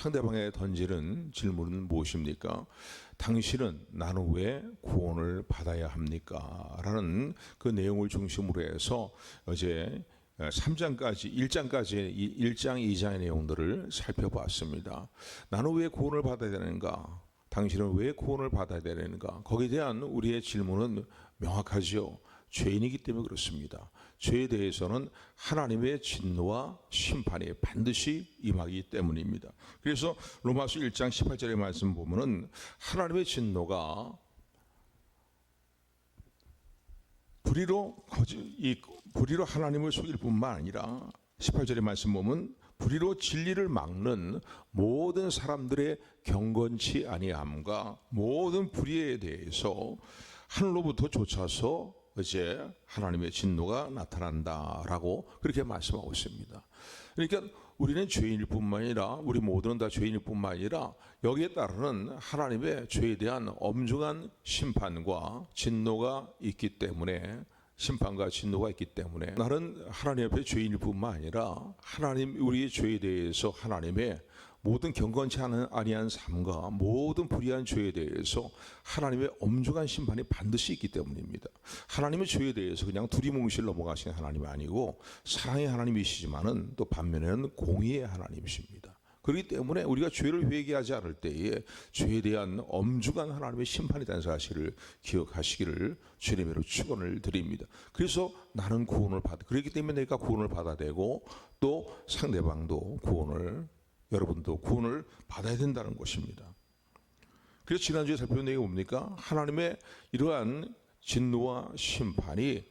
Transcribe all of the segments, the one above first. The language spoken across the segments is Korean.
상대방에 던지는 질문은 무엇입니까? 당신은 나는 왜 구원을 받아야 합니까? 라는 그 내용을 중심으로 해서 어제 3장까지 1장까지의 1장 2장의 내용들을 살펴봤습니다. 나는 왜 구원을 받아야 되는가? 당신은 왜 구원을 받아야 되는가? 거기에 대한 우리의 질문은 명확하지요. 죄인이기 때문에 그렇습니다. 죄에 대해서는 하나님의 진노와 심판이 반드시 임하기 때문입니다. 그래서 로마서 1장 18절의 말씀 보면은 하나님의 진노가 불의로 하나님을 속일 뿐만 아니라 18절의 말씀 보면 불의로 진리를 막는 모든 사람들의 경건치 아니함과 모든 불의에 대해서 하늘로부터 쫓아서 이제 하나님의 진노가 나타난다라고 그렇게 말씀하고 있습니다. 그러니까 우리는 죄인일 뿐만 아니라 우리 모두는 다 죄인일 뿐만 아니라 여기에 따르는 하나님의 죄에 대한 엄중한 심판과 진노가 있기 때문에 나는 하나님 앞에 죄인일 뿐만 아니라 하나님 우리의 죄에 대해서 하나님의 모든 경건치 아니한 삶과 모든 불의한 죄에 대해서 하나님의 엄중한 심판이 반드시 있기 때문입니다. 하나님의 죄에 대해서 그냥 두리뭉실 넘어가시는 하나님이 아니고 사랑의 하나님이시지만은 또 반면에는 공의의 하나님이십니다. 그렇기 때문에 우리가 죄를 회개하지 않을 때에 죄에 대한 엄중한 하나님의 심판이 있다는 사실을 기억하시기를 주님으로 축원을 드립니다. 그래서 나는 구원을 그렇기 때문에 내가 구원을 받아야 되고 또 상대방도 여러분도 구원을 받아야 된다는 것입니다. 그래서 지난주에 살펴본 내용이 뭡니까? 하나님의 이러한 진노와 심판이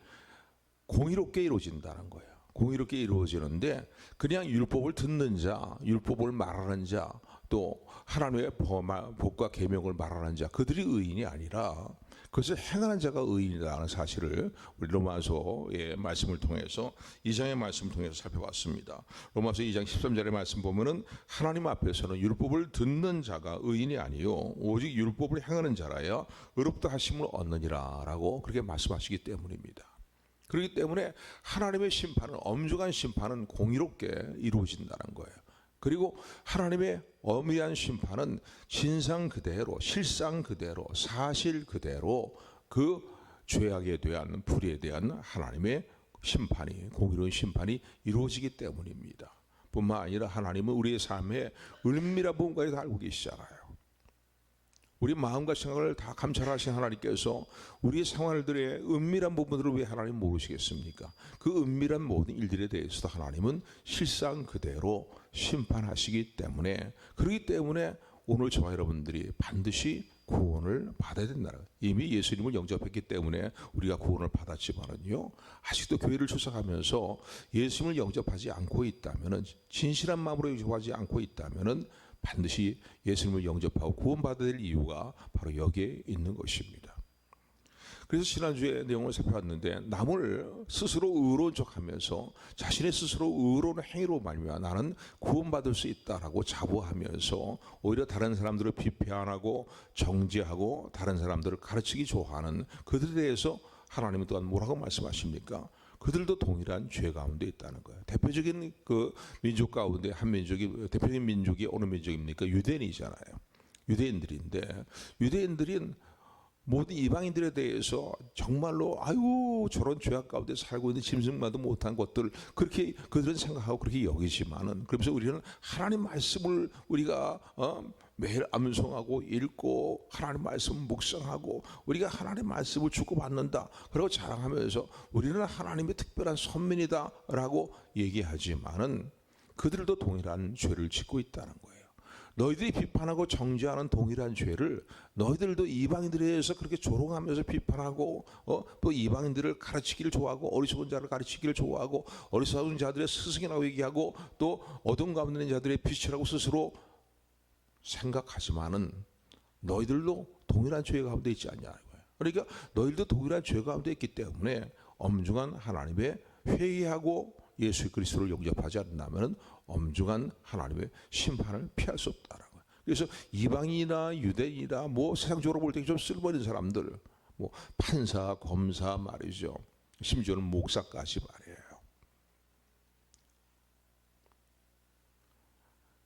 공의롭게 이루어진다는 거예요. 공의롭게 이루어지는데 그냥 율법을 듣는 자, 율법을 말하는 자, 또 하나님의 법과 계명을 말하는 자, 그들이 의인이 아니라 그것을 행하는 자가 의인이라는 사실을 우리 로마서의 말씀을 통해서 2장의 말씀을 통해서 살펴봤습니다. 로마서 2장 13절의 말씀 보면은 하나님 앞에서는 율법을 듣는 자가 의인이 아니요 오직 율법을 행하는 자라야 의롭다 하심을 얻느니라라고 그렇게 말씀하시기 때문입니다. 그렇기 때문에 하나님의 심판은 엄중한 심판은 공의롭게 이루어진다는 거예요. 그리고 하나님의 엄의한 심판은 진상 그대로, 실상 그대로, 사실 그대로 그 죄악에 대한 불의에 대한 하나님의 심판이 공의로운 심판이 이루어지기 때문입니다. 뿐만 아니라 하나님은 우리의 삶에 은밀한 부분까지 다 알고 계시잖아요. 우리 마음과 생각을 다 감찰하신 하나님께서 우리의 생활들의 은밀한 부분들을 왜 하나님 모르시겠습니까? 그 은밀한 모든 일들에 대해서도 하나님은 실상 그대로 심판하시기 때문에 그렇기 때문에 오늘 저와 여러분들이 반드시 구원을 받아야 된다는 거예요. 이미 예수님을 영접했기 때문에 우리가 구원을 받았지만은요 아직도 교회를 출석하면서 예수님을 영접하지 않고 있다면은 진실한 마음으로 영접하지 않고 있다면은 반드시 예수님을 영접하고 구원받아야 될 이유가 바로 여기에 있는 것입니다. 그래서 지난주에 내용을 살펴봤는데 남을 스스로 의로운 척하면서 자신의 스스로 의로운 행위로 말미암아 나는 구원받을 수 있다라고 자부하면서 오히려 다른 사람들을 비판하고 정죄하고 다른 사람들을 가르치기 좋아하는 그들에 대해서 하나님은 또한 뭐라고 말씀하십니까? 그들도 동일한 죄 가운데 있다는 거예요. 대표적인 그 민족 가운데 한 민족이 대표적인 민족이 어느 민족입니까? 유대인이잖아요. 유대인들인데 유대인들은 모든 이방인들에 대해서 정말로 아유 저런 죄악 가운데 살고 있는 짐승만도 못한 것들 그렇게 그들은 생각하고 그렇게 여기지만은 그러면서 우리는 하나님 말씀을 우리가 매일 암송하고 읽고 하나님 말씀 묵상하고 우리가 하나님 말씀을 주고받는다 그러고 자랑하면서 우리는 하나님의 특별한 선민이다라고 얘기하지만은 그들도 동일한 죄를 짓고 있다는 거예요. 너희들이 비판하고 정죄하는 동일한 죄를 너희들도 이방인들에 대해서 그렇게 조롱하면서 비판하고 또 이방인들을 가르치기를 좋아하고 어리석은 자를 가르치기를 좋아하고 어리석은 자들의 스승이라고 얘기하고 또 어둠 가운데 있는 자들의 빛이라고 스스로 생각하지만은 너희들도 동일한 죄 가운데 있지 않냐는 거예요. 그러니까 너희들도 동일한 죄 가운데 있기 때문에 엄중한 하나님의 회의하고 예수 그리스도를 영접하지 않는다면 엄중한 하나님의 심판을 피할 수 없다는 거예요. 그래서 이방인이나 유대인이나 뭐 세상적으로 볼 때 좀 쓸모있는 사람들, 뭐 판사, 검사 말이죠. 심지어는 목사까지 말이에요.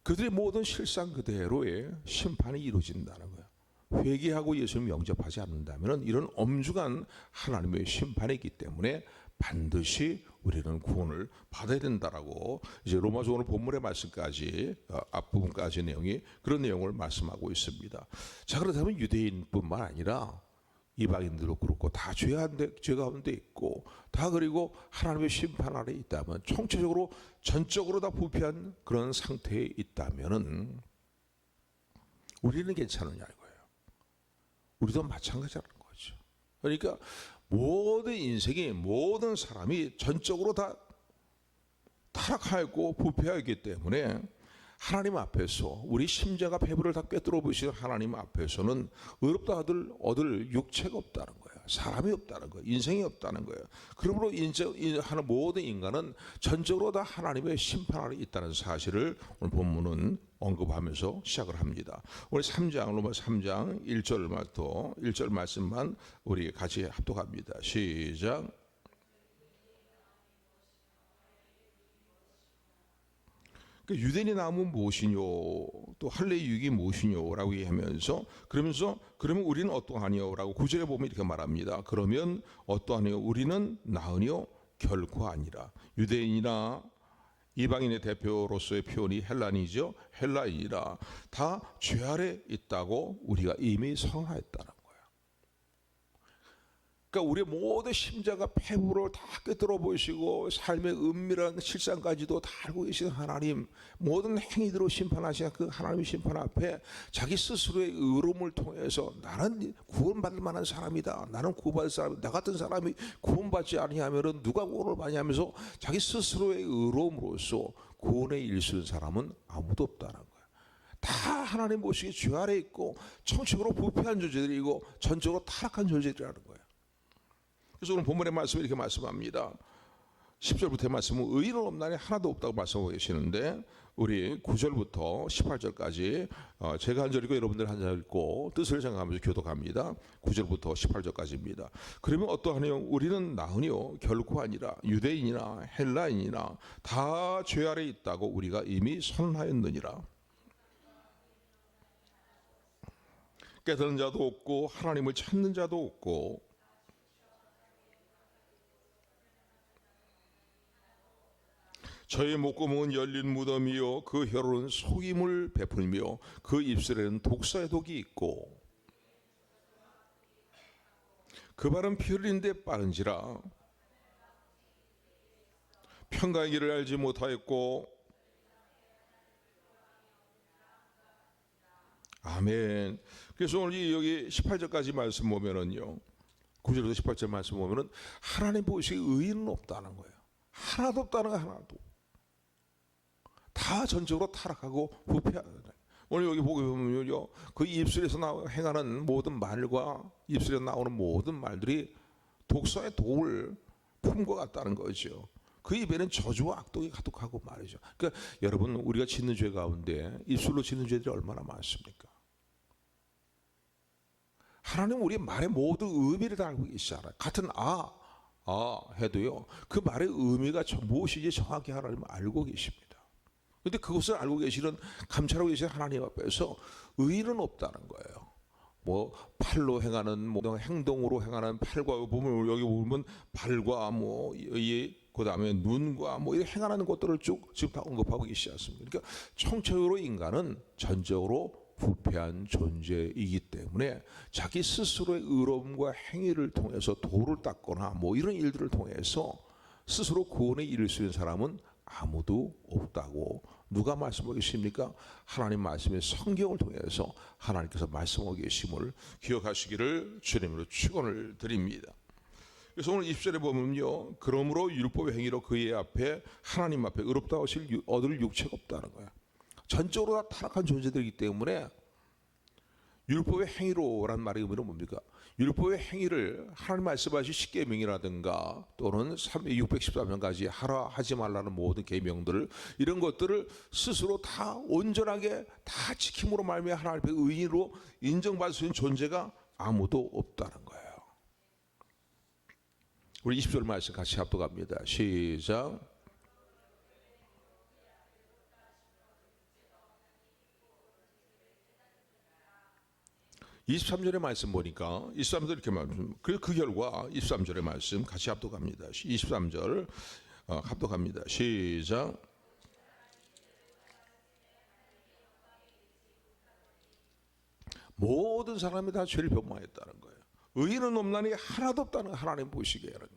그들의 모든 실상 그대로의 심판이 이루어진다는 거예요. 회개하고 예수님 영접하지 않는다면 이런 엄중한 하나님의 심판이 있기 때문에 반드시 우리는 구원을 받아야 된다라고 이제 로마서 오늘 본문의 말씀까지 앞부분까지 내용이 그런 내용을 말씀하고 있습니다. 자, 그렇다면 유대인뿐만 아니라 이방인들도 그렇고 다 죄 가운데 있고 다 그리고 하나님의 심판 아래 있다면 총체적으로 전적으로 다 부패한 그런 상태에 있다면은 우리는 괜찮으냐는 거예요. 우리도 마찬가지라는 거죠. 그러니까 모든 인생이 모든 사람이 전적으로 다 타락하고 부패하기 때문에 하나님 앞에서 우리 심장과 배부를 다 꿰뚫어 보시는 하나님 앞에서는 의롭다 얻을 육체가 없다는 거예요. 사람이 없다는 거예요. 인생이 없다는 거예요. 그러므로 모든 인간은 전적으로 다 하나님의 심판 아래 있다는 사실을 오늘 본문은 언급하면서 시작을 합니다. 오늘 3장 로마 3장 1절 말씀만 우리 같이 합독합니다. 시작. 유대인의 나음은 무엇이뇨 또 할례의 유익이 무엇이뇨라고 얘기하면서 그러면 우리는 어떠하니요라고 9절에 보면 이렇게 말합니다. 그러면 어떠하니요 우리는 나으니요 결코 아니라. 유대인이나 이방인의 대표로서의 표현이 헬라인이죠. 헬라인이라 다 죄 아래 있다고 우리가 이미 선언하였다는 거예요. 그러니까 우리의 모든 심장과 폐부를 다 꿰뚫어 보시고 삶의 은밀한 실상까지도 다 알고 계시는 하나님, 모든 행위대로 심판하시는 그 하나님의 심판 앞에 자기 스스로의 의로움을 통해서 나는 구원받을 만한 사람이다, 나는 구원받을 사람이다, 나 같은 사람이 구원받지 아니하면 누가 구원을 받냐면서 자기 스스로의 의로움으로써 구원에 이르는 사람은 아무도 없다는 거예요. 다 하나님 보시기에 죄 아래 있고 청식으로 부패한 존재들이고 전적으로 타락한 존재들이라는 거예요. 그래서 오늘 본문의 말씀이 이렇게 말씀합니다. 10절부터의 말씀은 의인은 없나니 하나도 없다고 말씀하고 계시는데 우리 9절부터 18절까지 제가 한 절 읽고 여러분들 한 절 읽고 뜻을 생각하면서 교독합니다. 9절부터 18절까지입니다. 그러면 어떠하니요 우리는 나으니요 결코 아니라. 유대인이나 헬라인이나 다 죄 아래 있다고 우리가 이미 선언하였느니라. 깨달은 자도 없고 하나님을 찾는 자도 없고 저의 목구멍은 열린 무덤이요 그 혀로는 속임을 베풀며 그 입술에는 독사의 독이 있고 그 발은 피 흘리는데 빠른지라 평강의 길을 알지 못하였고. 아멘. 그래서 오늘 여기 18절까지 말씀 보면은요 9절부터 18절 말씀 보면은 하나님 보시기에 의인은 없다는 거예요. 하나도 없다는 거예요. 하나도. 다 전적으로 타락하고 부패하다. 오늘 여기 보게 보면요, 그 입술에서 행하는 모든 말과 입술에서 나오는 모든 말들이 독사의 독을 품은 것 같다는 거죠. 그 입에는 저주와 악독이 가득하고 말이죠. 그러니까 여러분 우리가 짓는 죄 가운데 입술로 짓는 죄들이 얼마나 많습니까? 하나님 우리의 말의 모든 의미를 다 알고 계시잖아요. 같은 해도요, 그 말의 의미가 무엇인지 정확히 하나님 알고 계십니다. 그런데 그것을 알고 계시는 감찰하고 계시는 하나님 앞에서 의인은 없다는 거예요. 뭐 팔로 행하는 행동으로 행하는 팔과 보면 여기 보면 발과 그다음에 눈과 이렇게 행하는 것들을 쭉 지금 다 언급하고 계시지 않습니까? 그러니까 총체적으로 인간은 전적으로 부패한 존재이기 때문에 자기 스스로의 의로움과 행위를 통해서 도를 닦거나 이런 일들을 통해서 스스로 구원에 이를 수 있는 사람은 아무도 없다고 누가 말씀하고 계십니까? 하나님 말씀의 성경을 통해서 하나님께서 말씀하고 계심을 기억하시기를 주님으로 축원을 드립니다. 그래서 오늘 20절에 보면요, 그러므로 율법의 행위로 그의 앞에 하나님 앞에 의롭다 얻을 육체가 없다는 거야. 전적으로 다 타락한 존재들이기 때문에 율법의 행위로라는 말의 의미는 뭡니까? 율법의 행위를 하나님 말씀하신 십계명이라든가 또는 613명까지 하라 하지 말라는 모든 계명들을 이런 것들을 스스로 다 온전하게 다 지킴으로 말미암아 하나님 앞에 의인으로 인정받을 수 있는 존재가 아무도 없다는 거예요. 우리 20절 말씀 같이 합독합니다. 시작. 23절의 말씀 보니까 23절 이렇게 말씀. 그래서 그 결과 23절의 말씀 같이 합독합니다. 23절 합독합니다. 시작. 모든 사람이 다 죄를 범하였다는 거예요. 의인은 없나니 하나도 없다는 하나님 보시기에는요.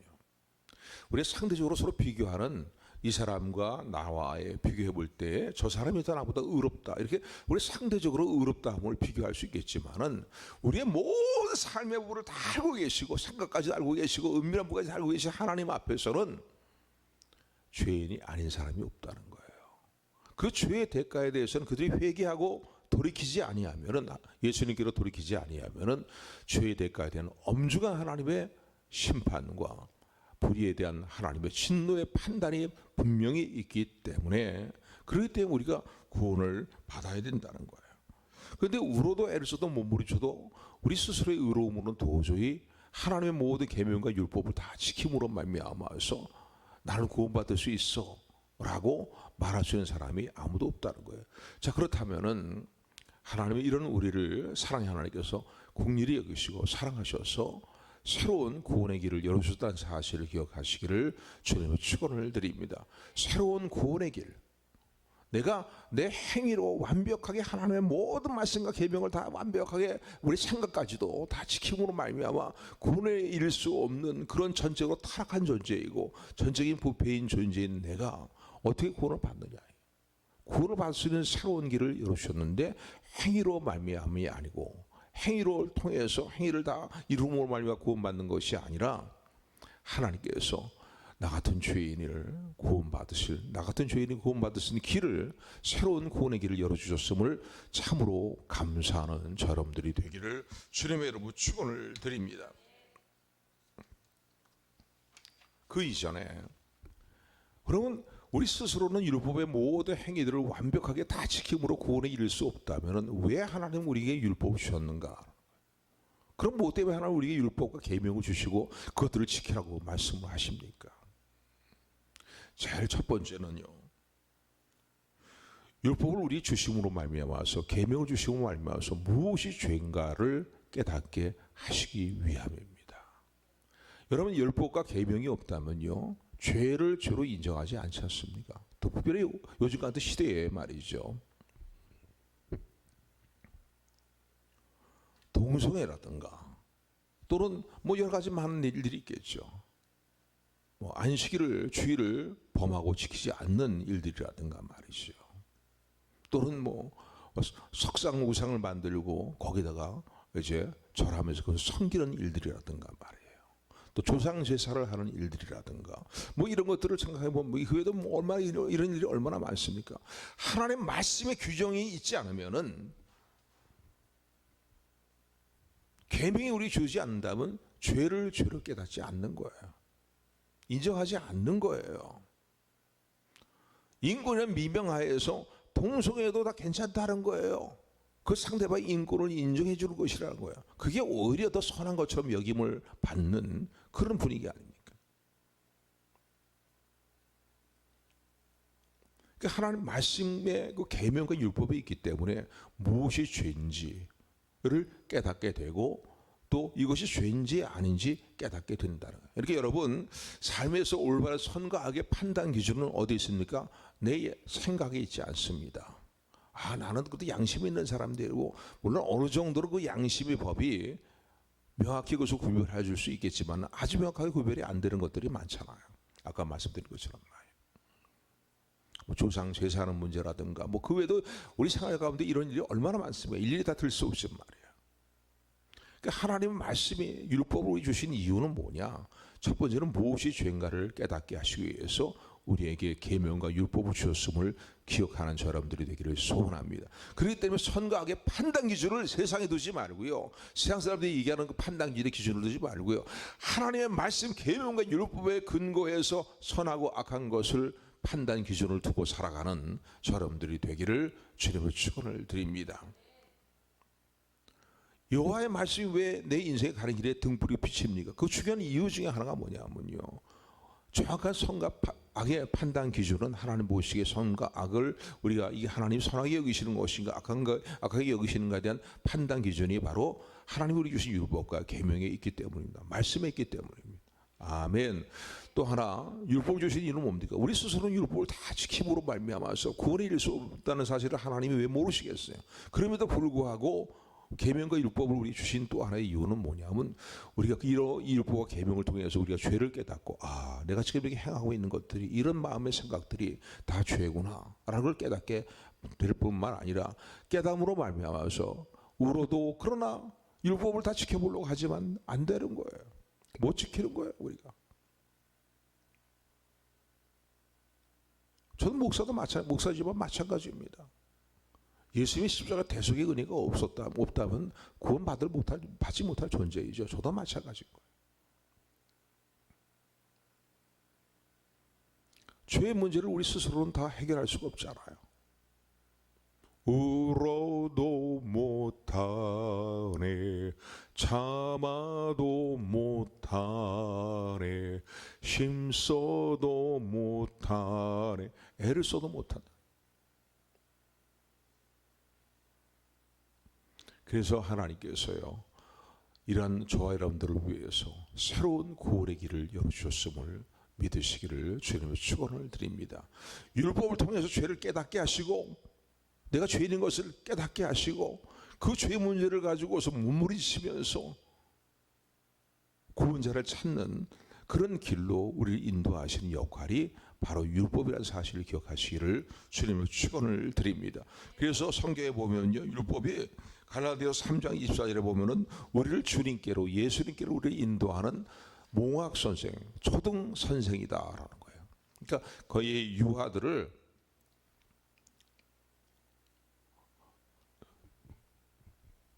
우리 상대적으로 서로 비교하는 이 사람과 나와의 비교해 볼 때 저 사람이 더 나보다 의롭다 이렇게 우리 상대적으로 의롭다함을 비교할 수 있겠지만은 우리의 모든 삶의 부분을 다 알고 계시고 생각까지 알고 계시고 은밀한 부분까지 알고 계신 하나님 앞에서는 죄인이 아닌 사람이 없다는 거예요. 그 죄의 대가에 대해서는 그들이 회개하고 돌이키지 아니하면은 예수님께로 돌이키지 아니하면은 죄의 대가에 대한 엄중한 하나님의 심판과 불의에 대한 하나님의 진노의 판단이 분명히 있기 때문에 그렇기 때문에 우리가 구원을 받아야 된다는 거예요. 그런데 울어도 애를 써도 몸부림쳐도 우리 스스로의 의로움으로는 도저히 하나님의 모든 계명과 율법을 다 지킴으로 말미암아서 나를 구원받을 수 있어 라고 말할 수 있는 사람이 아무도 없다는 거예요. 자, 그렇다면은 하나님의 이런 우리를 사랑의 하나님께서 긍휼히 여기시고 사랑하셔서 새로운 구원의 길을 열어주셨다는 사실을 기억하시기를 주님의 축원을 드립니다. 새로운 구원의 길, 내가 내 행위로 완벽하게 하나님의 모든 말씀과 계명을 다 완벽하게 우리 생각까지도 다 지킴으로 말미암아 구원에 이를 수 없는 그런 전적으로 타락한 존재이고 전적인 부패인 존재인 내가 어떻게 구원을 받느냐. 구원을 받을 수 있는 새로운 길을 열어주셨는데 행위로 말미암이 아니고 행위를 통해서 행위를 다 이루므로 말미암아 구원받는 것이 아니라 하나님께서 나 같은 죄인을 구원받으실 나 같은 죄인이 구원받을 수 있는 길을 새로운 구원의 길을 열어주셨음을 참으로 감사하는 저 여러분들이 되기를 주님의 이름으로 축원을 드립니다. 그 이전에 그러면 우리 스스로는 율법의 모든 행위들을 완벽하게 다 지킴으로 구원에 이를 수 없다면 왜 하나님 우리에게 율법을 주셨는가? 그럼 뭐 때문에 하나님 우리에게 율법과 계명을 주시고 그것들을 지키라고 말씀을 하십니까? 제일 첫 번째는요. 율법을 우리 주심으로 말미암아서 계명을 주심으로 말미암아서 무엇이 죄인가를 깨닫게 하시기 위함입니다. 여러분 율법과 계명이 없다면요. 죄를 죄로 인정하지 않지 않습니까? 특별히 요즘 같은 시대에 말이죠. 동성애라든가 또는 뭐 여러 가지 많은 일들이 있겠죠. 뭐 안식일을 주일을 범하고 지키지 않는 일들이라든가 말이죠. 또는 뭐 석상 우상을 만들고 거기다가 이제 절하면서 그걸 섬기는 일들이라든가 말이에요. 또 조상 제사를 하는 일들이라든가 뭐 이런 것들을 생각해 보면 그 외에도 뭐 얼마나 이런 일이 얼마나 많습니까? 하나님의 말씀의 규정이 있지 않으면은 계명이 우리 주지 않는다면 죄를 죄로 깨닫지 않는 거예요. 인정하지 않는 거예요. 인권의 미명하에서 동성애도 다 괜찮다는 거예요. 그 상대방의 인권을 인정해 주는 것이라는 거예요. 그게 오히려 더 선한 것처럼 여김을 받는 그런 분위기 아닙니까? 그러니까 하나님 말씀의 그 계명과 율법이 있기 때문에 무엇이 죄인지를 깨닫게 되고 또 이것이 죄인지 아닌지 깨닫게 된다는 거예요. 이렇게 여러분 삶에서 올바른 선과 악의 판단 기준은 어디 있습니까? 내 생각에 있지 않습니다. 나는 그것도 양심이 있는 사람들이고 물론 어느 정도로 그 양심의 법이 명확히 그것을 구별해 줄 수 있겠지만 아주 명확하게 구별이 안 되는 것들이 많잖아요. 아까 말씀드린 것처럼 뭐 조상 제사하는 문제라든가 뭐 그 외에도 우리 생활 가운데 이런 일이 얼마나 많습니까? 일일이 다 들 수 없단 말이에요. 그러니까 하나님의 말씀이 율법을 주신 이유는 뭐냐? 첫 번째는 무엇이 죄인가를 깨닫게 하시기 위해서 우리에게 계명과 율법을 주셨음을 기억하는 저 여러분들이 되기를 소원합니다. 그렇기 때문에 선과 악의 판단 기준을 세상에 두지 말고요. 세상 사람들이 얘기하는 그 판단 기준을 두지 말고요. 하나님의 말씀 계명과 율법에 근거해서 선하고 악한 것을 판단 기준을 두고 살아가는 저 여러분들이 되기를 주님의 축원을 드립니다. 여호와의 말씀이 왜 내 인생에 가는 길에 등불이 비칩니까? 그 중요한 이유 중에 하나가 뭐냐면요. 정확한 선과 악의 판단 기준은 하나님 보시기에 선과 악을 우리가 이게 하나님 선하게 여기시는 것인가 악하게 여기시는가에 대한 판단 기준이 바로 하나님이 우리 주신 율법과 계명에 있기 때문입니다. 말씀에 있기 때문입니다. 아멘. 또 하나 율법 주신 이유는 뭡니까? 우리 스스로는 율법을 다 지킴으로 말미암아서 구원에 이를 수 없다는 사실을 하나님이 왜 모르시겠어요? 그럼에도 불구하고 계명과 율법을 우리 주신 또 하나의 이유는 뭐냐면 우리가 이 율법과 계명을 통해서 우리가 죄를 깨닫고 내가 지금 이렇게 행하고 있는 것들이 이런 마음의 생각들이 다 죄구나 라는 걸 깨닫게 될 뿐만 아니라 깨닫음으로 말미암아서 울어도 그러나 율법을 다 지켜보려고 하지만 안 되는 거예요. 못 지키는 거예요. 우리가. 저는 목사지만 마찬가지입니다. 예수님의 십자가 대속의 은혜가 없다면 받지 못할 존재이죠. 저도 마찬가지인 거예요. 죄의 문제를 우리 스스로는 다 해결할 수가 없잖아요. 울어도 못하네, 참아도 못하네, 힘써도 못하네, 애를 써도 못한다. 그래서 하나님께서요, 이러한 저와 여러분들을 위해서 새로운 구원의 길을 열어주셨음을 믿으시기를 주님의 축원을 드립니다. 율법을 통해서 죄를 깨닫게 하시고 내가 죄인인 것을 깨닫게 하시고 그 죄 문제를 가지고서 몸부림치면서 구원자를 찾는 그런 길로 우리를 인도하시는 역할이 바로 율법이라는 사실을 기억하시기를 주님의 축원을 드립니다. 그래서 성경에 보면요, 율법이 갈라디아서 3장 24절에 보면은 우리를 주님께로 예수님께로 우리를 인도하는 몽학 선생, 초등 선생이다라는 거예요. 그러니까 거의 유아들을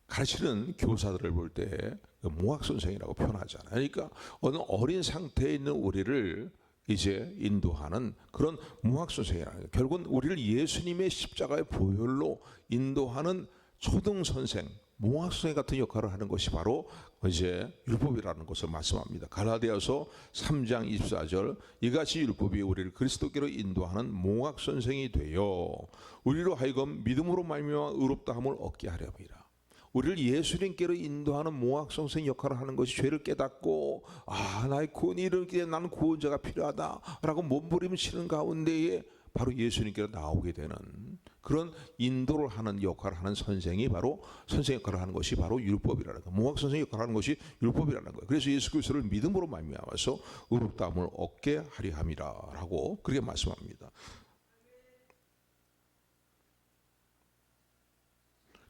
가르치는 교사들을 볼 때 몽학 선생이라고 표현하잖아요. 그러니까 어느 어린 상태에 있는 우리를 이제 인도하는 그런 몽학 선생이라는 거예요. 결국은 우리를 예수님의 십자가의 보혈로 인도하는 초등 선생, 몽학 선생 같은 역할을 하는 것이 바로 이제 율법이라는 것을 말씀합니다. 갈라디아서 3장 24절, 이같이 율법이 우리를 그리스도께로 인도하는 몽학 선생이 되어 우리로 하여금 믿음으로 말미암아 의롭다함을 얻게 하렵니다. 우리를 예수님께로 인도하는 몽학 선생 역할을 하는 것이 죄를 깨닫고 나의 구원이 이렇게 나는 구원자가 필요하다라고 몸부림치는 가운데에 바로 예수님께로 나오게 되는 그런 인도를 하는 역할을 하는 선생이 바로 선생 역할을 하는 것이 바로 율법이라는 거예요. 몽학 선생 역할을 하는 것이 율법이라는 거예요. 그래서 예수 그리스도를 믿음으로 말미암아서 의롭다함을 얻게 하려 함이라라고 그렇게 말씀합니다.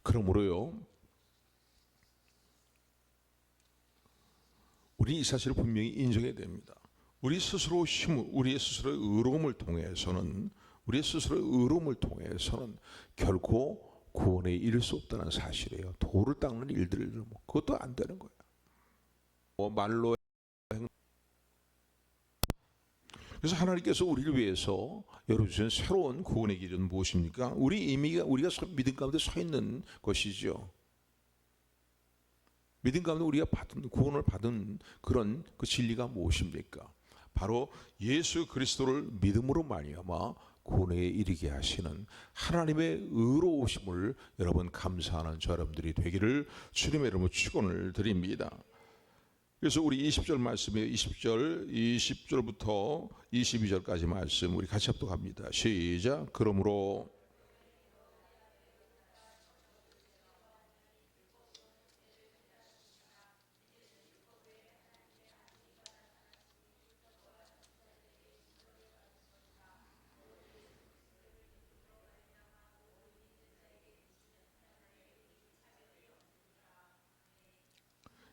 그러므로요, 우리 이 사실을 분명히 인정해야 됩니다. 우리의 스스로의 의로움을 통해서는 결코 구원에 이를 수 없다는 사실이에요. 돌을 닦는 일들을 그것도 안 되는 거예요. 말로. 그래서 하나님께서 우리를 위해서 열어주신 새로운 구원의 길은 무엇입니까? 우리가 믿음 가운데 서 있는 것이죠. 믿음 가운데 우리가 구원을 받은 그런 그 진리가 무엇입니까? 바로 예수 그리스도를 믿음으로 말미암아 구원에 이르게 하시는 하나님의 의로우심을 여러분 감사하는 저 여러분들이 되기를 주님의 이름으로 축원을 드립니다. 그래서 우리 20절 말씀에 20절부터 22절까지 말씀 우리 같이 합독합니다. 시작. 그러므로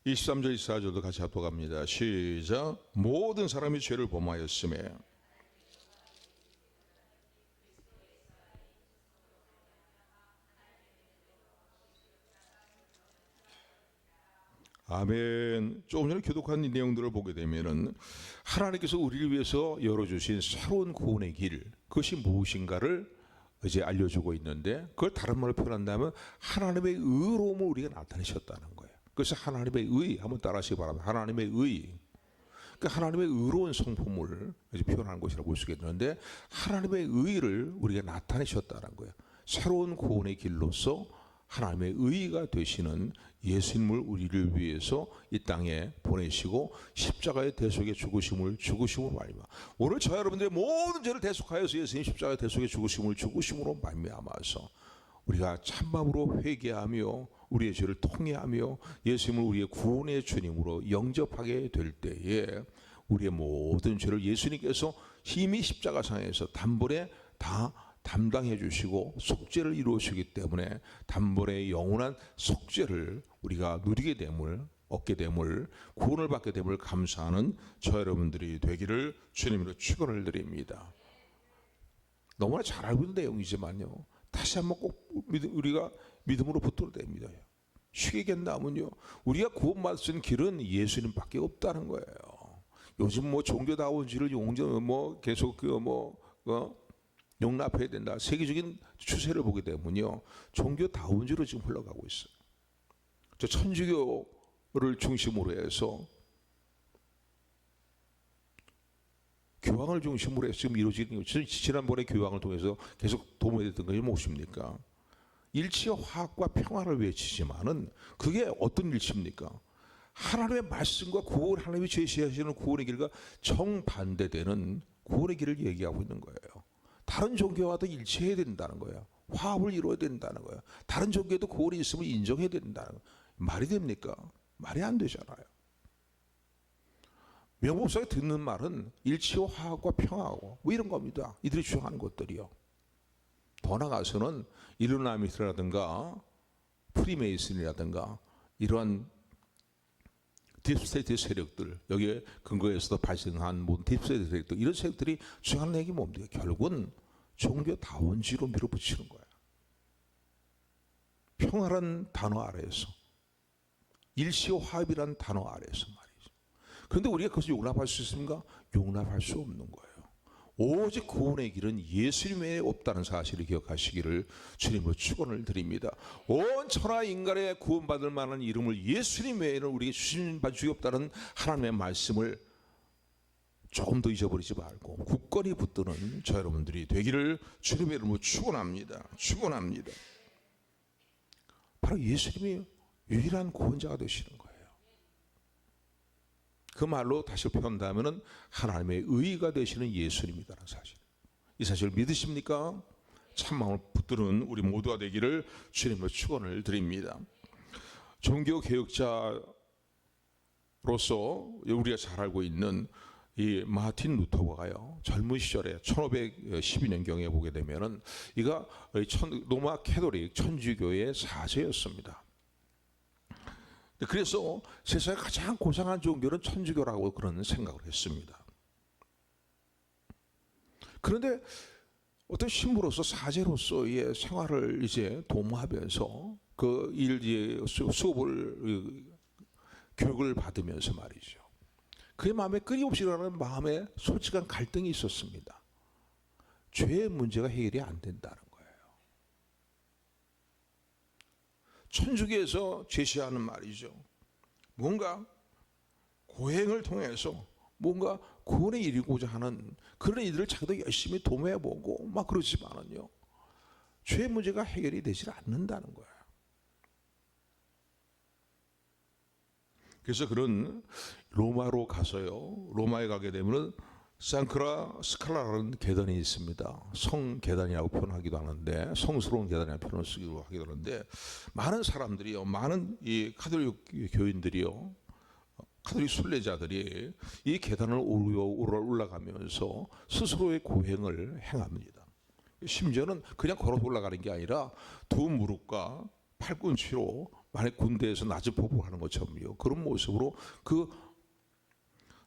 23절 24절도 같이 합독합니다. 시작. 모든 사람이 죄를 범하였음에 아멘. 조금 전에 교독한 이 내용들을 보게 되면은 하나님께서 우리를 위해서 열어주신 새로운 구원의 길, 그것이 무엇인가를 이제 알려주고 있는데, 그걸 다른 말로 표현한다면 하나님의 의로움을 우리가 나타내셨다는 거예요. 그래서 하나님의 의 한번 따라하시기 바랍니다. 하나님의 의. 그 하나님의 의로운 성품을 표현하는 것이라고 볼 수 있겠는데, 하나님의 의를 우리가 나타내셨다는 거예요. 새로운 구원의 길로서 하나님의 의가 되시는 예수님을 우리를 위해서 이 땅에 보내시고 십자가의 대속의 죽으심으로 말미암아, 오늘 저 여러분들의 모든 죄를 대속하여서 예수님 십자가의 대속의 죽으심으로 말미암아서 우리가 참마음으로 회개하며 우리의 죄를 통회하며 예수님을 우리의 구원의 주님으로 영접하게 될 때에 우리의 모든 죄를 예수님께서 이미 십자가상에서 단번에 다 담당해 주시고 속죄를 이루시기 때문에 단번에 영원한 속죄를 우리가 누리게 됨을, 얻게 됨을, 구원을 받게 됨을 감사하는 저 여러분들이 되기를 주님으로 축원을 드립니다. 너무나 잘 알고 있는 내용이지만요, 다시 한번 꼭 우리가 믿음으로 붙들어야 됩니다. 쉽게 얘기한다면요, 우리가 구원받을 수 있는 길은 예수님밖에 없다는 거예요. 요즘 뭐 종교다원주의를 계속 용납해야 된다, 세계적인 추세를 보게 되면요, 종교다원주의로 지금 흘러가고 있어요. 저 천주교를 중심으로 해서 교황을 중심으로 해서 지금 이루어지는 것, 지난번에 교황을 통해서 계속 도모했던 것이 무엇입니까? 일치와 화합과 평화를 외치지만은 그게 어떤 일치입니까? 하나님의 말씀과 구원, 하나님이 제시하시는 구원의 길과 정반대되는 구원의 길을 얘기하고 있는 거예요. 다른 종교와도 일치해야 된다는 거예요. 화합을 이루어야 된다는 거예요. 다른 종교에도 구원이 있음을 인정해야 된다는 거예요. 말이 됩니까? 말이 안 되잖아요. 명목상에 듣는 말은 일치와 화합과 평화하고 뭐 이런 겁니다. 이들이 주장하는 것들이요. 더 나아가서는 일루미나티라든가 프리메이슨이라든가 이러한 딥스테이트 세력들, 여기에 근거에서도 발생한 모든 딥스테이트 세력들, 이런 세력들이 주장하는 얘기 뭡니까? 결국은 종교다원주의로 밀어붙이는 거예요. 평화란 단어 아래에서, 일시와 화합이란 단어 아래에서 말이죠. 그런데 우리가 그것을 용납할 수 있습니까? 용납할 수 없는 거예요. 오직 구원의 길은 예수님 외에 없다는 사실을 기억하시기를 주님으로 축원을 드립니다. 온 천하 인간의 구원받을 만한 이름을 예수님 외에는 우리에게 주신 바 주이 없다는 하나님의 말씀을 조금 더 잊어버리지 말고 굳건히 붙드는 저 여러분들이 되기를 주님의 이름으로 축원합니다. 축원합니다. 바로 예수님이 유일한 구원자가 되시는 거예요. 그 말로 다시 표현한다면 하나님의 의가 되시는 예수님이라는 사실, 이 사실을 믿으십니까? 참마음을 붙드는 우리 모두가 되기를 주님으로 축원을 드립니다. 종교 개혁자로서 우리가 잘 알고 있는 이 마틴 루터가요, 젊은 시절에 1512년경에 보게 되면은 이가 로마 캐톨릭 천주교의 사제였습니다. 그래서 세상에 가장 고상한 종교는 천주교라고 그런 생각을 했습니다. 그런데 어떤 신부로서 사제로서의 생활을 이제 도모하면서 그 수업을 교육을 받으면서 말이죠, 그의 마음에 끊임없이 일어나는 마음에 솔직한 갈등이 있었습니다. 죄의 문제가 해결이 안 된다는 거예요. 천주교에서 제시하는 말이죠, 뭔가 고행을 통해서 뭔가 구원에 이르고자 하는 그런 이들을 자기도 열심히 도모해보고 막 그러지만은요, 죄의 문제가 해결이 되지 않는다는 거예요. 그래서 그런 로마로 가서요, 로마에 가게 되면 산크라 스칼라라는 계단이 있습니다. 성계단이라고 표현하기도 하는데, 성스러운 계단이라고 표현을 쓰기도 하기도 하는데, 많은 사람들이요, 많은 이 카톨릭 교인들이요, 카톨릭 순례자들이 이 계단을 올라가면서 스스로의 고행을 행합니다. 심지어는 그냥 걸어서 올라가는 게 아니라 두 무릎과 팔꿈치로 만약 군대에서 낮은 포복을 하는 것처럼요, 그런 모습으로 그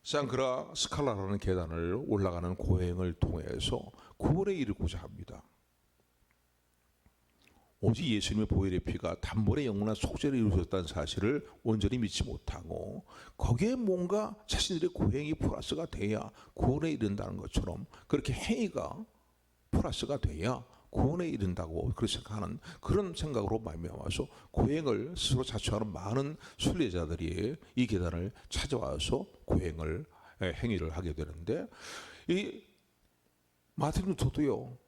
산크라 스칼라라는 계단을 올라가는 고행을 통해서 구원에 이르고자 합니다. 오직 예수님의 보혈의 피가 단번에 영원한 속죄를 이루셨다는 사실을 온전히 믿지 못하고 거기에 뭔가 자신들의 고행이 플러스가 돼야 구원에 이른다는 것처럼, 그렇게 행위가 플러스가 돼야 구원에 이른다고 그렇게 생각하는 그런 생각으로 말미암아서 고행을 스스로 자처하는 많은 순례자들이 이 계단을 찾아와서 고행을 행위를 하게 되는데, 이 마틴 루터도요,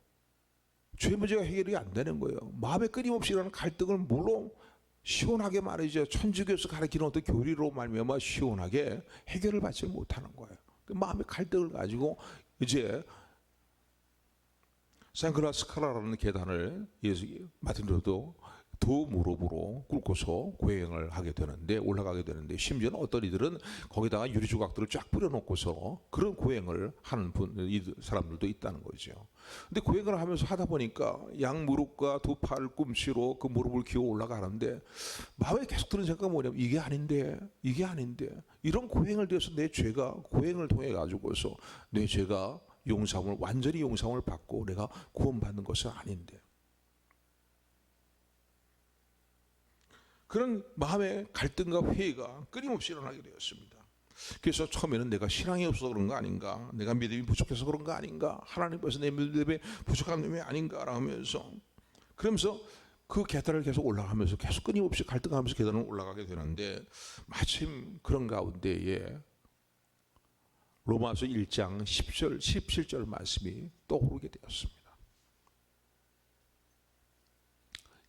죄 문제가 해결이 안 되는 거예요. 마음에 끊임없이 일어나는 갈등을 물론 시원하게 말이죠, 천주교에서 가르치는 어떤 교리로 말미암아 시원하게 해결을 받지 못하는 거예요. 마음의 갈등을 가지고 이제 생크라스카라라는 계단을 마틴 루터도 두 무릎으로 꿇고서 고행을 하게 되는데, 올라가게 되는데, 심지어는 어떤 이들은 거기다가 유리 조각들을 쫙 뿌려놓고서 그런 고행을 하는 사람들도 있다는 거죠. 근데 고행을 하면서 하다 보니까 양 무릎과 두 팔 꿈치로 그 무릎을 기어 올라가는데, 마음에 계속 드는 생각은 뭐냐면, 이게 아닌데 이런 고행을 통해서 내 죄가, 고행을 통해 가지고서 내 죄가 용서함을, 완전히 용서함을 받고 내가 구원받는 것은 아닌데, 그런 마음의 갈등과 회의가 끊임없이 일어나게 되었습니다. 그래서 처음에는 내가 신앙이 없어서 그런 거 아닌가, 내가 믿음이 부족해서 그런 거 아닌가, 하나님께서 내 믿음에 부족한 놈이 아닌가 하면서, 그러면서 그 계단을 계속 올라가면서 계속 끊임없이 갈등하면서 계단을 올라가게 되는데, 마침 그런 가운데에 로마서 1장 10절 17절 말씀이 떠오르게 되었습니다.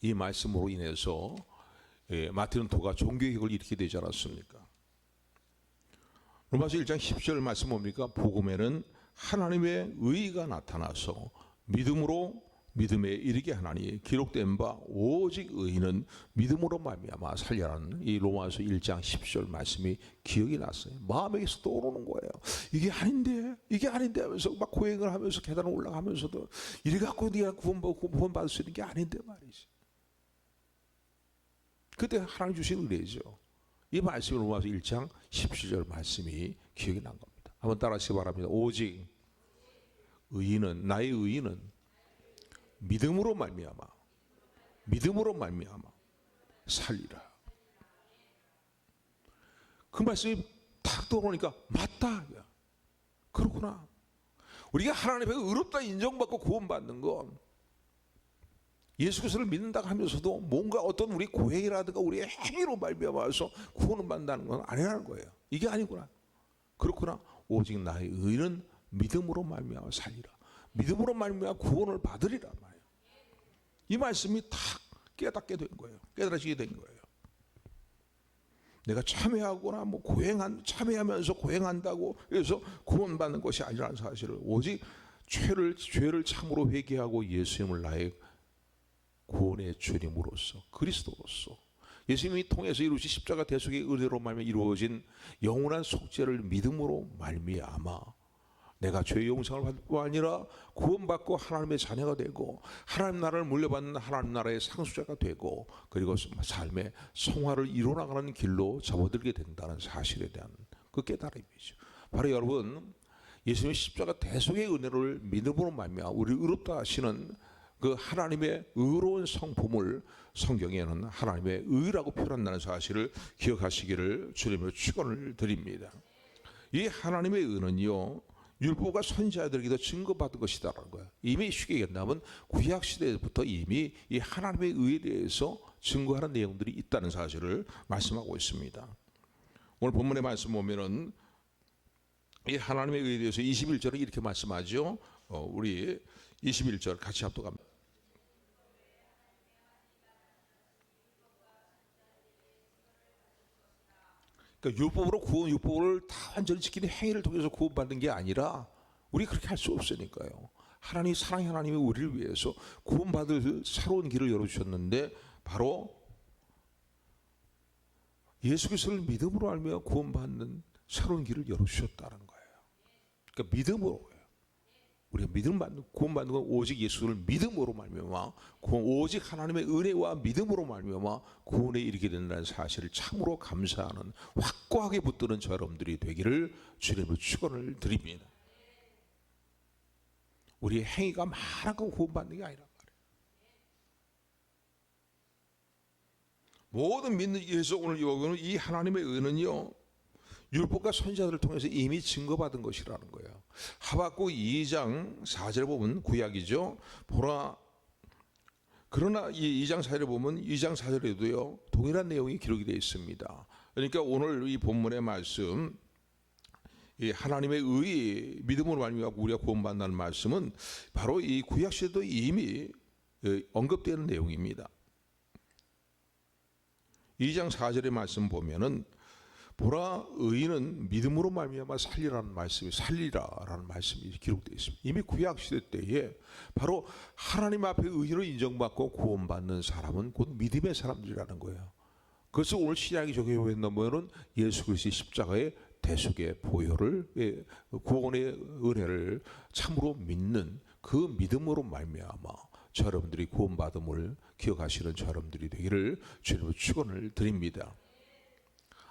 이 말씀으로 인해서 마틴 루터가 종교개혁을 일으키게 되지 않았습니까? 로마서 1장 10절 말씀 뭡니까? 복음에는 하나님의 의가 나타나서 믿음으로 믿음에 이르게 하나니 기록된 바 오직 의인은 믿음으로 말미암아 살리라는 이 로마서 1장 10절 말씀이 기억이 났어요. 마음에 계속 떠오르는 거예요. 이게 아닌데 하면서 막 고행을 하면서 계단을 올라가면서도 이래 갖고 네가 구원받을 수 있는 게 아닌데 말이지. 그때 하나님 주신 은혜죠. 이 말씀이 로마서 1장 17절 말씀이 기억이 난 겁니다. 한번 따라하시기 바랍니다. 오직 의인은, 나의 의인은 믿음으로 말미암아 살리라. 그 말씀이 탁 떠오르니까 맞다. 그렇구나. 우리가 하나님 앞에 의롭다 인정받고 구원받는 건 예수 그리스도를 믿는다고 하면서도 뭔가 어떤 우리 고행이라든가 우리의 행위로 말미암아서 구원을 받는다는 건 아니라는 거예요. 이게 아니구나. 그렇구나. 오직 나의 의는 믿음으로 말미암아 살리라. 믿음으로 말미암아 구원을 받으리라 말이에요. 이 말씀이 탁 깨닫게 된 거예요. 깨달아지게 된 거예요. 내가 참여하거나 뭐 참여하면서 고행한다고 해서 구원받는 것이 아니라는 사실을, 오직 죄를 참으로 회개하고 예수님을 나의 구원의 주님으로서, 그리스도로서 예수님이 통해서 이루신 십자가 대속의 은혜로 말미암아 이루어진 영원한 속죄를 믿음으로 말미암아 내가 죄의 용서를 받을 뿐 아니라 구원받고 하나님의 자녀가 되고 하나님 나라를 물려받는 하나님 나라의 상속자가 되고, 그리고 삶의 성화를 이뤄나가는 길로 접어들게 된다는 사실에 대한 그 깨달음이죠. 바로 여러분, 예수님의 십자가 대속의 은혜를 믿음으로 말미암아 우리를 의롭다 하시는 그 하나님의 의로운 성품을 성경에는 하나님의 의라고 표현한다는 사실을 기억하시기를 주님으로 축원을 드립니다. 이 하나님의 의는요, 율법과 선지자들에게도 증거받은 것이다라는 거예요. 이미 쉽게 얘기한다면 구약 시대부터 이미 이 하나님의 의에 대해서 증거하는 내용들이 있다는 사실을 말씀하고 있습니다. 오늘 본문의 말씀 보면은 이 하나님의 의에 대해서 21절은 이렇게 말씀하죠. 우리 21절 같이 합독합니다. 그러니까 율법을 다 완전히 지키는 행위를 통해서 구원받는 게 아니라, 우리 그렇게 할 수 없으니까요. 하나님, 사랑의 하나님이 우리를 위해서 구원받을 새로운 길을 열어주셨는데, 바로 예수 그리스도를 믿음으로 알며 구원받는 새로운 길을 열어주셨다는 거예요. 그러니까 믿음으로. 우리가 구원받는 건 오직 예수를 믿음으로 말미암아, 오직 하나님의 은혜와 믿음으로 말미암아 구원에 이르게 된다는 사실을 참으로 감사하는 확고하게 붙드는 저 여러분들이 되기를 주님으로 축원을 드립니다. 우리의 행위가 많아서 구원받는 게 아니란 말이에요. 모든 믿는 예수, 오늘 여기는 이 하나님의 은은요, 율법과 선지자들을 통해서 이미 증거받은 것이라는 거예요. 하박국 2장 4절에 보면, 구약이죠. 보라, 그러나 이 2장 4절에 보면 2장 4절에도요 동일한 내용이 기록이 되어 있습니다. 그러니까 오늘 이 본문의 말씀 이 하나님의 의 믿음으로 말미암아 우리가 구원받는다는 말씀은 바로 이 구약 시대도 이미 언급되는 내용입니다. 2장 4절의 말씀 보면은 보라 의인은 믿음으로 말미암아 살리라는 말씀이 살리라라는 말씀이 기록되어 있습니다. 이미 구약 시대 때에 바로 하나님 앞에 의인으로 인정받고 구원받는 사람은 곧 믿음의 사람들이라는 거예요. 그래서 오늘 신약이 적용해 보면은 예수 그리스도의 십자가의 대속의 보혈을 구원의 은혜를 참으로 믿는 그 믿음으로 말미암아 여러분들이 구원받음을 기억하시는 여러분들이 되기를 주님으로 축원을 드립니다.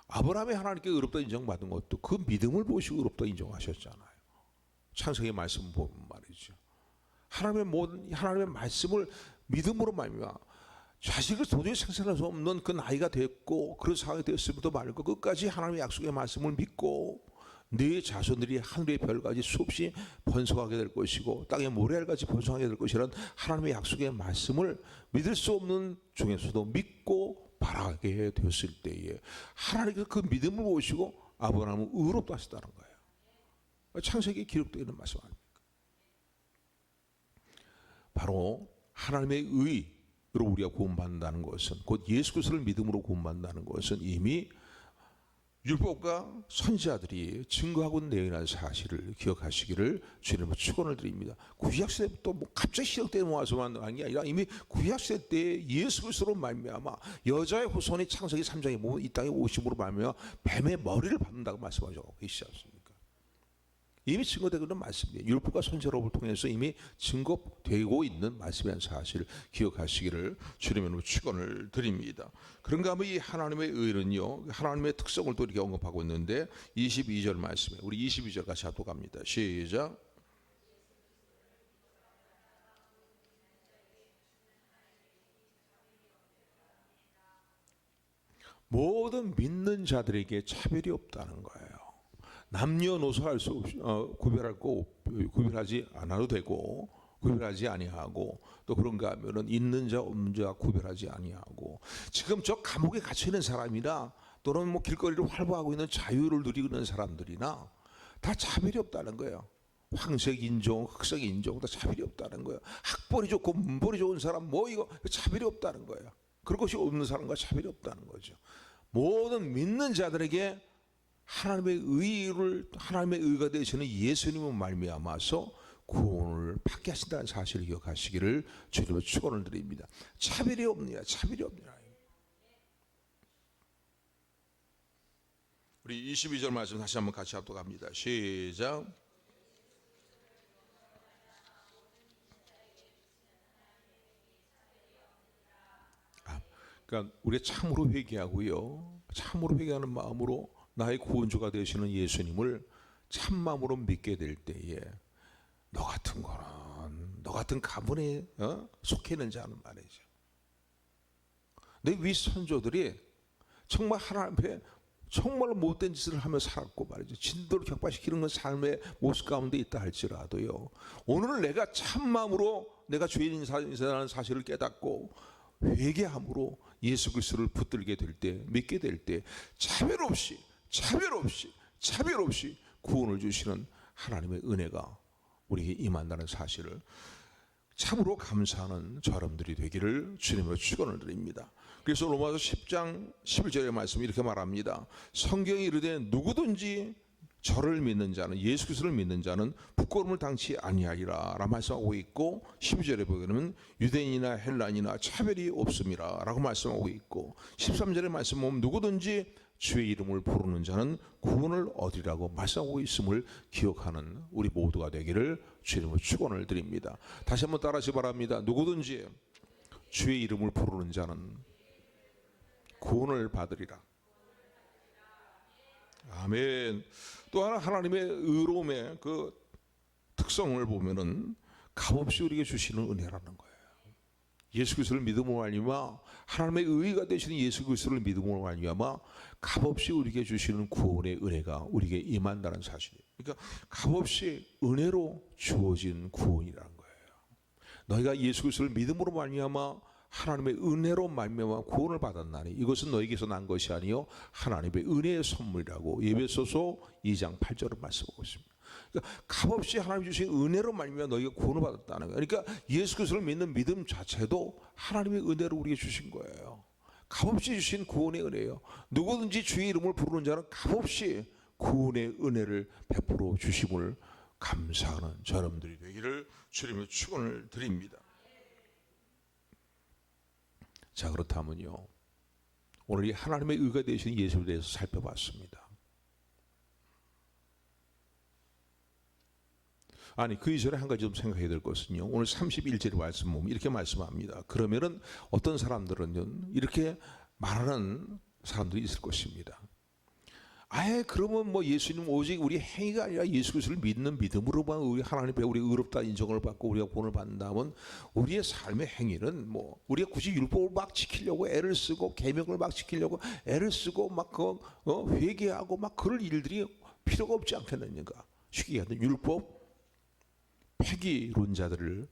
아브라함이 하나님께 의롭다 인정받은 것도 그 믿음을 보시고 의롭다 인정하셨잖아요. 창세기 말씀 보면 말이죠. 하나님의 말씀을 믿음으로 말미암아 자식을 도저히 생산할 수 없는 그 나이가 됐고 그런 상황이 되었음에도 말고 끝까지 하나님의 약속의 말씀을 믿고 네 자손들이 하늘의 별같이 수없이 번성하게 될 것이고 땅의 모래알같이 번성하게 될 것이라는 하나님의 약속의 말씀을 믿을 수 없는 중에서도 믿고 바라게 되었을 때에 하나님께서 그 믿음을 보시고 아브라함을 의롭다 하시다는 거예요. 창세기에 기록되어 있는 말씀 아닙니까? 바로 하나님의 의로 우리가 구원받는다는 것은 곧 예수 그리스도를 믿음으로 구원받는다는 것은 이미 율법과 선지자들이 증거하고 있는 내용이라는 사실을 기억하시기를 주님으로 축원을 드립니다. 구약시대부터 갑자기 시작되어 와서만 한 게 아니라 이미 구약시대 때 예수 그리스도로 말미암아 여자의 후손이 창세기 3장에 보면 이 땅에 오심으로 말미암아 뱀의 머리를 받는다고 말씀하고 계시지 않습니까? 이미 증거되고 있는 말씀이에요. 율법과 선지자를 통해서 이미 증거되고 있는 말씀이라는 사실을 기억하시기를 주님으로 축원을 드립니다. 그런가 하면 이 하나님의 의는요, 하나님의 특성을 또 이렇게 언급하고 있는데 22절 말씀에 우리 22절 같이 하도록 합니다. 시작. 모든 믿는 자들에게 차별이 없다는 거예요. 남녀노소 할 수 없이 구별하지 않아도 되고 구별하지 아니하고 또 그런가 하면은 있는 자 없는 자 구별하지 아니하고 지금 저 감옥에 갇혀 있는 사람이나 또는 뭐 길거리를 활보하고 있는 자유를 누리고 있는 사람들이나 다 차별이 없다는 거예요. 황색 인종, 흑색 인종 다 차별이 없다는 거예요. 학벌이 좋고 문벌이 좋은 사람 뭐 이거 차별이 없다는 거예요. 그런 것이 없는 사람과 차별이 없다는 거죠. 모든 믿는 자들에게 하나님의 의가 되시는 예수님을 말미암아서 구원을 받게 하신다는 사실을 기억하시기를 주님으로 축원을 드립니다. 차별이 없느냐, 차별이 없느냐. 우리 22절 말씀 다시 한번 같이 하도록 합니다. 시작. 그러니까 우리가 참으로 회개하고요, 참으로 회개하는 마음으로 나의 구원주가 되시는 예수님을 참마음으로 믿게 될 때에 너 같은 거는 너 같은 가문에 속해 있는 자는 말이죠. 내 위 선조들이 정말 하나님 앞에 정말 못된 짓을 하며 살았고 말이죠. 진도를 격파시키는 건 삶의 모습 가운데 있다 할지라도요, 오늘 내가 참마음으로 내가 죄인이라는 사실을 깨닫고 회개함으로 예수 그리스도를 붙들게 될 때, 믿게 될 때 차별 없이 구원을 주시는 하나님의 은혜가 우리에게 임한다는 사실을 참으로 감사하는 여러분들이 되기를 주님으로 축원을 드립니다. 그래서 로마서 10장 11절의 말씀이 이렇게 말합니다. 성경이 이르되 누구든지 저를 믿는 자는, 예수 그리스도를 믿는 자는 부끄러움을 당치 아니하리라 라고 말씀하고 있고, 12절에 보면 유대인이나 헬란이나 차별이 없음이라 라고 말씀하고 있고, 13절의 말씀 보면 누구든지 주의 이름을 부르는 자는 구원을 얻으리라고 말씀하고 있음을 기억하는 우리 모두가 되기를 주님으로 축원을 드립니다. 다시 한번 따라하시 바랍니다. 누구든지 주의 이름을 부르는 자는 구원을 받으리라. 아멘. 또 하나 하나님의 의로움의 그 특성을 보면은 값없이 우리에게 주시는 은혜라는 거예요. 예수 그리스도를 믿음으로 말미암아 하나님의 의가 되시는 예수 그리스도를 믿음으로 말미암아 값없이 우리에게 주시는 구원의 은혜가 우리에게 임한다는 사실이에요. 그러니까 값없이 은혜로 주어진 구원이라는 거예요. 너희가 예수 그리스도를 믿음으로 말미암아 하나님의 은혜로 말미암아 구원을 받았나니 이것은 너에게서 난 것이 아니요 하나님의 은혜의 선물이라고 에베소서 2장 8절을 말씀하고 있습니다. 그러니까 값없이 하나님 주신 은혜로 말미암아 너희가 구원을 받았다는 거예요. 그러니까 예수 그리스도를 믿는 믿음 자체도 하나님의 은혜로 우리에게 주신 거예요. 값없이 주신 구원의 은혜예요. 누구든지 주의 이름을 부르는 자는 값없이 구원의 은혜를 베풀어 주심을 감사하는 저 여러분들이 되기를 주님의 축원을 드립니다. 자, 그렇다면요, 오늘 이 하나님의 의가 되신 예수에 대해서 살펴봤습니다. 아니, 그 이전에 한 가지 좀 생각해야 될 것은요, 오늘 31절의 말씀 보면 이렇게 말씀합니다. 그러면은 어떤 사람들은 이렇게 말하는 사람들이 있을 것입니다. 아예 그러면 뭐 예수님 오직 우리 행위가 아니라 예수 그리스도를 믿는 믿음으로만 우리 하나님 앞에 우리 의롭다 인정을 받고 우리가 구원을 받는다면 우리의 삶의 행위는 뭐 우리가 굳이 율법을 막 지키려고 애를 쓰고 계명을 막 지키려고 애를 쓰고 막 회개하고 막 그럴 일들이 필요가 없지 않겠느냐. 쉽게 얘기하면 율법 폐기론자들을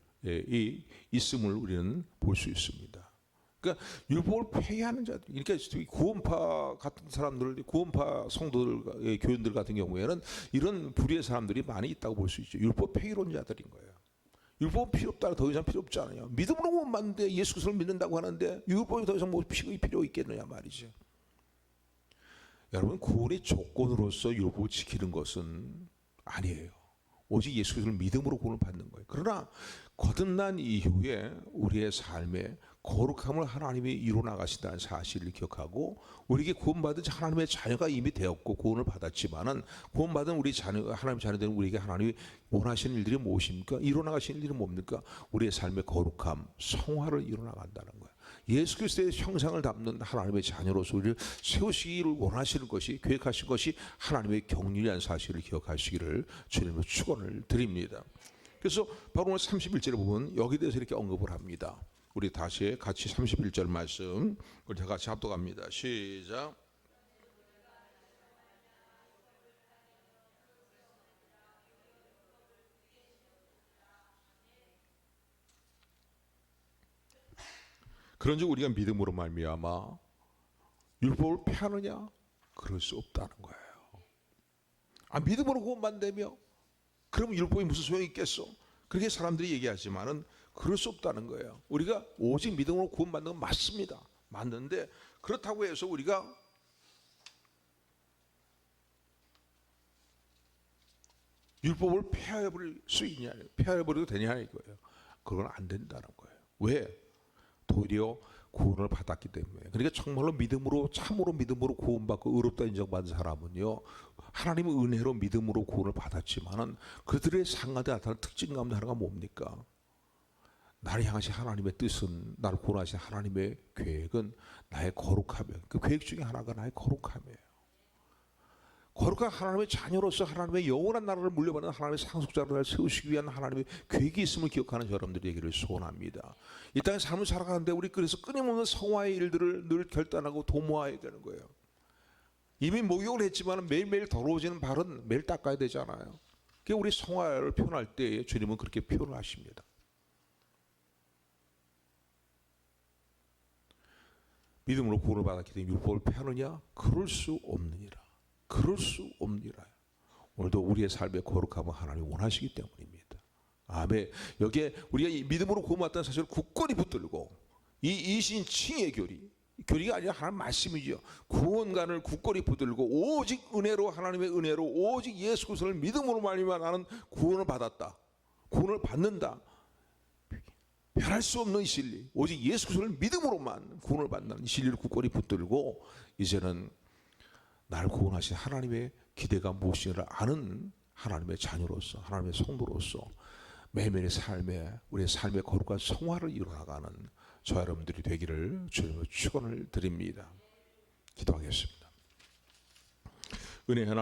있음을 우리는 볼 수 있습니다. 그러니까 율법을 폐기하는 자들, 그러니까 구원파 같은 사람들, 구원파 성도들, 교인들 같은 경우에는 이런 불의의 사람들이 많이 있다고 볼 수 있죠. 율법 폐기론자들인 거예요. 율법 필요 없다, 더 이상 필요 없지 않아요. 믿음으로 못 맞는데 예수 그리스도를 믿는다고 하는데 율법이 더 이상 뭐 필요 있겠느냐 말이죠. 여러분, 구원의 조건으로서 율법을 지키는 것은 아니에요. 오직 예수 그리스도를 믿음으로 구원을 받는 거예요. 그러나 거듭난 이후에 우리의 삶에 거룩함을 하나님이 이루어나가신다는 사실을 기억하고 우리에게 구원받은 하나님의 자녀가 이미 되었고 구원을 받았지만은 구원받은 우리 자녀, 하나님의 자녀된 우리에게 하나님이 원하시는 일들이 무엇입니까? 이루어나가시는 일들이 뭡니까? 우리의 삶의 거룩함, 성화를 이루어나간다는 거예요. 예수 그리스도의 형상을 담는 하나님의 자녀로서 우리를 세우시기를 원하시는 것이, 계획하신 것이 하나님의 경륜이라는 사실을 기억하시기를 주님의 축원을 드립니다. 그래서 바로 오늘 31절에 보면 여기에 대해서 이렇게 언급을 합니다. 우리 다시 같이 31절 말씀 우리 다 같이 합독합니다. 시작. 그런즉 우리가 믿음으로 말미암아 율법을 폐하느냐? 그럴 수 없다는 거예요. 아, 믿음으로 구원받는다며? 그러면 율법이 무슨 소용이 있겠어? 그렇게 사람들이 얘기하지만은 그럴 수 없다는 거예요. 우리가 오직 믿음으로 구원받는 건 맞습니다. 맞는데 그렇다고 해서 우리가 율법을 폐하해버릴 수 있냐? 폐하해버려도 되냐 이거예요. 그건 안 된다는 거예요. 왜? 도리어 구원을 받았기 때문에. 그러니까 정말로 믿음으로, 참으로 믿음으로 구원받고 의롭다 인정받은 사람은요, 하나님의 은혜로 믿음으로 구원을 받았지만은 그들의 삶 가운데 나타나는 특징 가운데 하나가 뭡니까? 나를 향하신 하나님의 뜻은, 나를 구원하신 하나님의 계획은 나의 거룩함이에요. 그 계획 중에 하나가 나의 거룩함이에요. 거룩한 하나님의 자녀로서 하나님의 영원한 나라를 물려받는 하나님의 상속자로 나를 세우시기 위한 하나님의 계획이 있음을 기억하는 여러분들이 되기를 소원합니다. 이 땅에 삶을 살아가는데 우리 그래서 끊임없는 성화의 일들을 늘 결단하고 도모해야 되는 거예요. 이미 목욕을 했지만 매일매일 더러워지는 발은 매일 닦아야 되잖아요. 그게 우리 성화를 표현할 때 주님은 그렇게 표현을 하십니다. 믿음으로 구원을 받았기 때문에 율법을 폐하느냐? 그럴 수 없느니라. 그럴 수 없느니라. 오늘도 우리의 삶의 거룩함을 하나님이 원하시기 때문입니다. 아멘. 여기에 우리가 믿음으로 구원받다는 사실을 굳건히 붙들고 이 이신칭의 교리가 아니라 하나님 말씀이죠. 구원관을 굳건히 붙들고 오직 은혜로, 하나님의 은혜로 오직 예수 그리스도를 믿음으로 말미암아 나는 구원을 받았다. 구원을 받는다. 변할 수 없는 진리, 오직 예수 그리스도를 믿음으로만 구원을 받는 진리를 굳건히 붙들고 이제는 나를 구원하신 하나님의 기대가 무엇인지를 아는 하나님의 자녀로서, 하나님의 성도로서 매일매일의 삶에 우리의 삶의 거룩한 성화를 이루어나가는 저 여러분들이 되기를 주님의 축원을 드립니다. 기도하겠습니다. 은혜 하나